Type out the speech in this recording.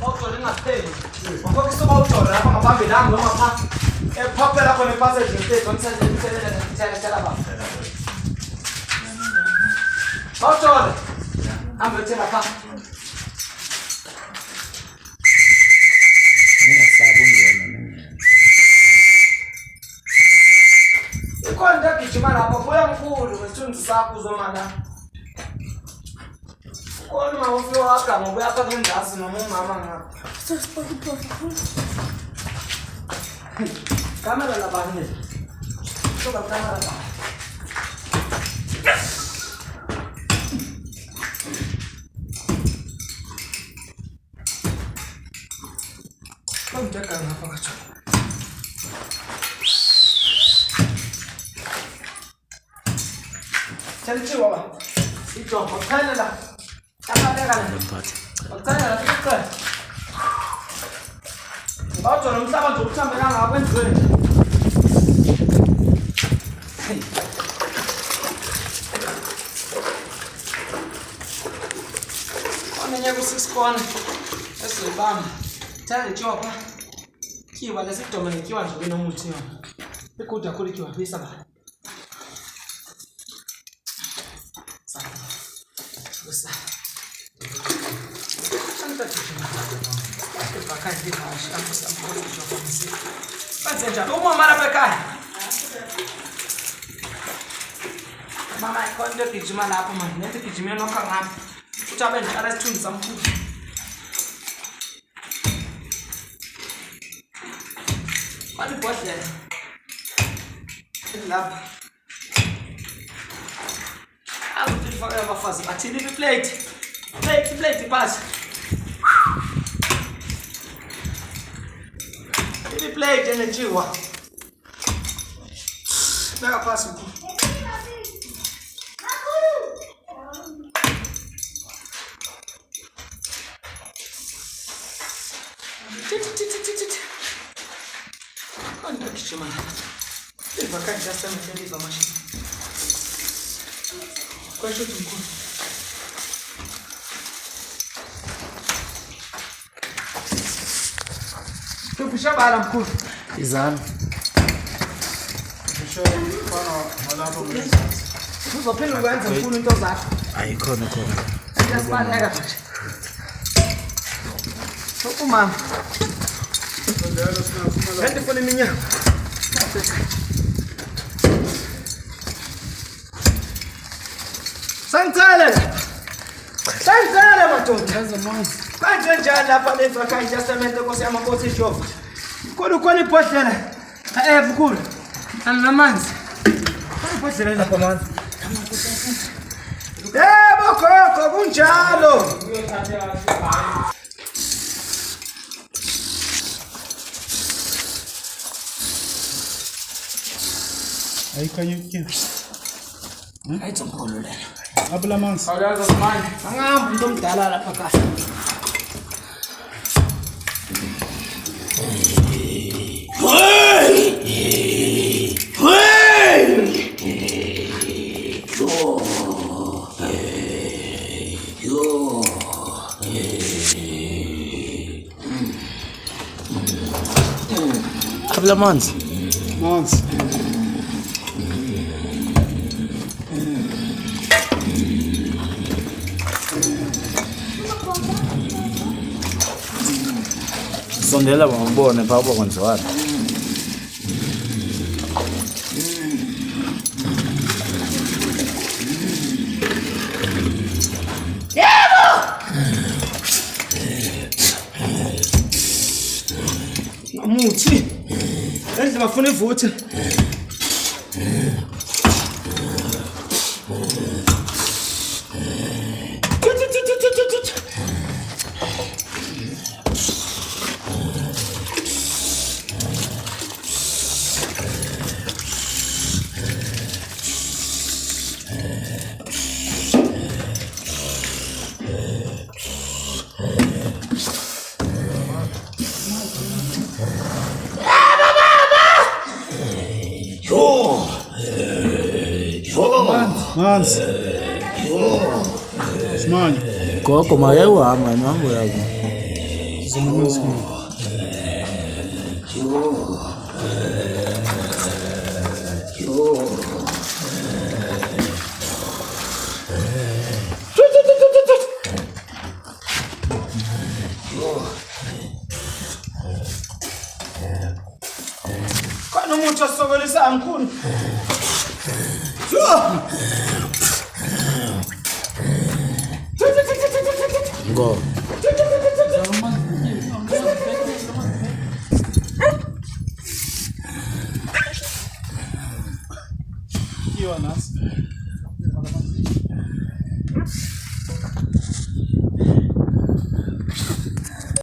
awuthole ngapheli ngoba kusoba awuthole lapha ngaphambili nami noma pha ephaphela khona ipassage yethu ngitshela baba awuthole hambe thela pha ikhona gijima lapha buya mkhulu ngesithunzi sakho uzomana khona uma ufike wagama ubuya pha ngendazi noma umama ngapha kamera la bani soba kamera la kom jaga ngapa kacho Chalichi baba. Ito, pagkain na lang. Tama ka lang. Pagkain na lang, pagkain. Bawa to, nung sama to, sama lang ako yung tuloy. Ano niya ko 6 ko ano? Eso, bam. Chalichi baba. Kiwa, nasi to mani kiwa njo bino multi yun. Pekuta kuli kiwa, bisa ba? Gusta. Santa Cristina. Che fa cazzo di nasce, anche sta un po' di gioco così. Pensa già, tu mamma la peccare. Mama, quando ti ci malapo, ma niente che ci mi hanno carrato. Tu già bene, adesso tu insomma. Quando puoi essere? Il lab. Ah, tu ti fai una fase, ma ti devi plate, passa. Devi plate energia, wa. Pega passa un po'. Quando che ci manda? Devi fare già sta mettendo la macchina. Questo è tutto. Tu puxa bara mkuu. Izana. Kisha mfano malapo mwenza. Uzophinda ukwenza mkhulu into zakho. Ayikhona khona. Siyasibaleka manje. Sokumama. Ndelo sina kuma Hende fone minyaka. Santale madoda. Kaza manje. Kanje njalo lapha lezwa kanje testamente Nkosi yami Nkosi Jehova. Khona ibhodlela. Mkhulu. Anamanzi. Khona ibhodlela lapha manzi. Yebo gogo kunjalo. ayikanyuki. Hayi mkhulu lena. Abula manzi. Awuyazi manje. Angihamba umuntu omdala lapha kahle. Abula manzi. Manzi. Sondela ngibone pha kwenziwani. Yebo! Amuthi. Endle bafuna ivuthe. Manzi. Simani. Gogo maye uhamba nangu yabo. Zona manzi kuna. Kwani umuntu asokolisa mkhulu? Go. Kiwa nasi.